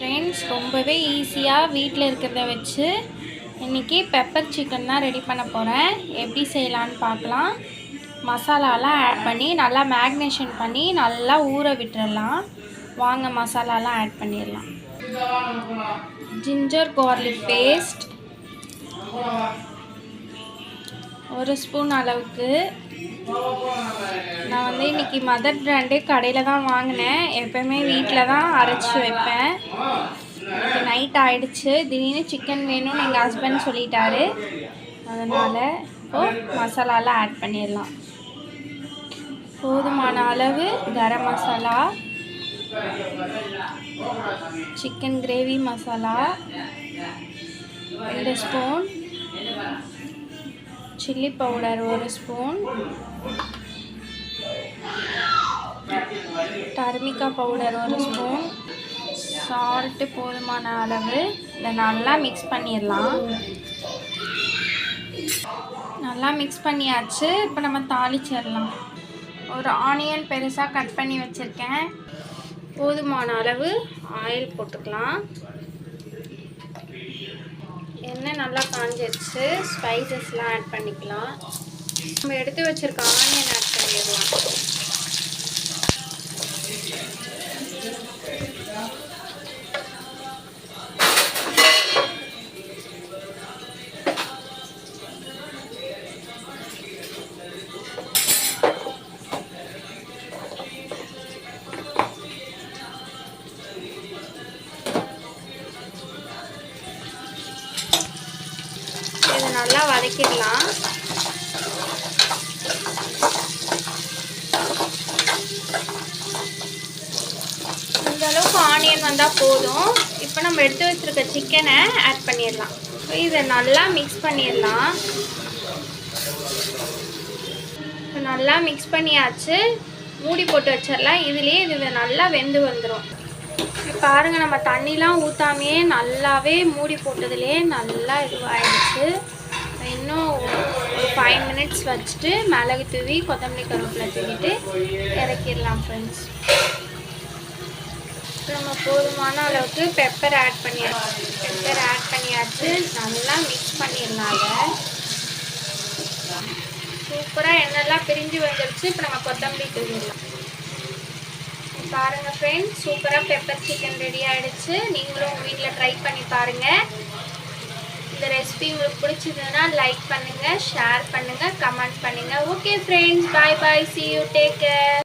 Friends, ரொம்பவே ஈஸியாக வீட்டில் இருக்கிறத வச்சு இன்றைக்கி பெப்பர் சிக்கன் தான் ரெடி பண்ண போகிறேன். எப்படி செய்யலான்னு பார்க்கலாம். மசாலாலாம் ஆட் பண்ணி நல்லா மேக்னேஷன் பண்ணி நல்லா ஊற விட்டுறலாம். வாங்க மசாலாலாம் ஆட் பண்ணிடலாம். ஜிஞ்சர் கார்லிக் பேஸ்ட் 1 ஸ்பூன் அளவுக்கு. நான் இன்றைக்கி மதர் பிராண்டே கடையில் தான் வாங்கினேன். எப்போயுமே வீட்டில் தான் அரைச்சி வைப்பேன். இன்றைக்கி நைட் ஆகிடுச்சு. திடீர்னு சிக்கன் வேணும்னு எங்கள் ஹஸ்பண்ட் சொல்லிட்டாரு. அதனால் இப்போது மசாலாலாம் ஆட் பண்ணிடலாம். போதுமான அளவு garam masala, chicken gravy masala 2 spoon, chilli powder 1 spoon, turmeric powder 1 spoon, salt போதுமான அளவு. இதை நல்லா மிக்ஸ் பண்ணிடலாம். நல்லா மிக்ஸ் பண்ணியாச்சு. இப்போ நம்ம தாளிச்சிடலாம். ஒரு ஆனியன் பெருசாக கட் பண்ணி வச்சுருக்கேன். போதுமான அளவு ஆயில் போட்டுக்கலாம். எண்ணெய் நல்லா காஞ்சிருச்சு. ஸ்பைசஸ்லாம் ஆட் பண்ணிக்கலாம். நம்ம எடுத்து வச்சுருக்க ஆனியன் ஆட் பண்ணிடலாம். இதை நல்லா வதக்கிடலாம். இந்த அளவுக்கு ஆனியன் வந்தால் போதும். இப்போ நம்ம எடுத்து வச்சுருக்க சிக்கனை ஆட் பண்ணிடலாம். இதை நல்லா மிக்ஸ் பண்ணிடலாம். இப்போ நல்லா மிக்ஸ் பண்ணியாச்சு. மூடி போட்டு வச்சிடலாம். இதுலேயே இது நல்லா வெந்து வந்துடும். பாருங்கள், நம்ம தண்ணிலாம் ஊற்றாமையே நல்லாவே மூடி போட்டதுலேயே நல்லா இதுவாகிடுச்சு. இன்னும் ஒரு 5 மினிட்ஸ் வச்சுட்டு மிளகு தூவி கொத்தமல்லி கருவேப்பிலை தூவிட்டு இறக்கிடலாம் ஃப்ரெண்ட்ஸ். நம்ம போதுமான அளவுக்கு பெப்பர் ஆட் பண்ணியாச்சு. நல்லா மிக்ஸ் பண்ணிடலாம். அதை சூப்பராக எண்ணெய்லாம் பிரிஞ்சு வந்துடுச்சு. இப்போ நம்ம கொத்தமல்லி தூவிடலாம். பாருங்கள் ஃப்ரெண்ட்ஸ், சூப்பராக பெப்பர் சிக்கன் ரெடி ஆகிடுச்சு. நீங்களும் உங்கள் வீட்டில் ட்ரை பண்ணி பாருங்கள். இந்த ரெசிபி உங்களுக்கு பிடிச்சதுன்னா லைக் பண்ணுங்கள், ஷேர் பண்ணுங்கள், கமெண்ட் பண்ணுங்கள். Okay friends, bye bye, see you, take care.